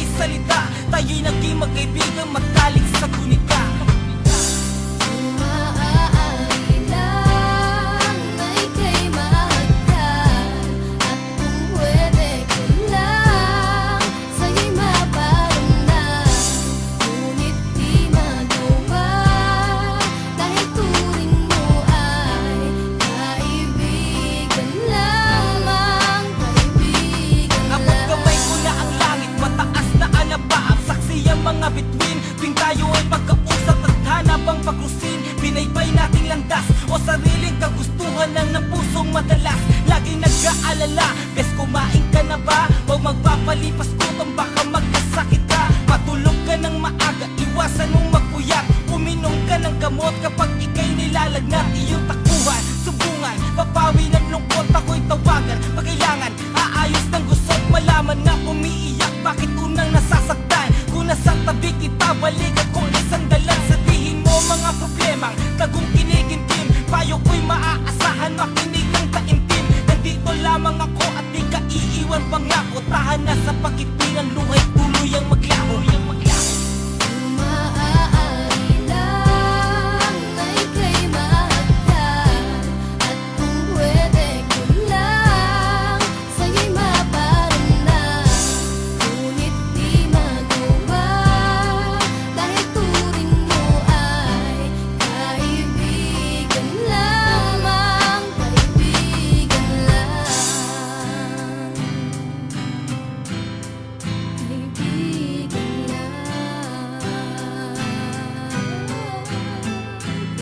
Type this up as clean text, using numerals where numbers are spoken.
may salita. Tayo'y naging magkaibigan, matalik sa tunika. Mga bituin, tuwing tayo ay pagkausap at hanap ang paglusin, binaybay nating landas o sariling kagustuhan ng pusong madalas laging nag-aalala. Bes, kumain ka na ba? Huwag magpapalipas ko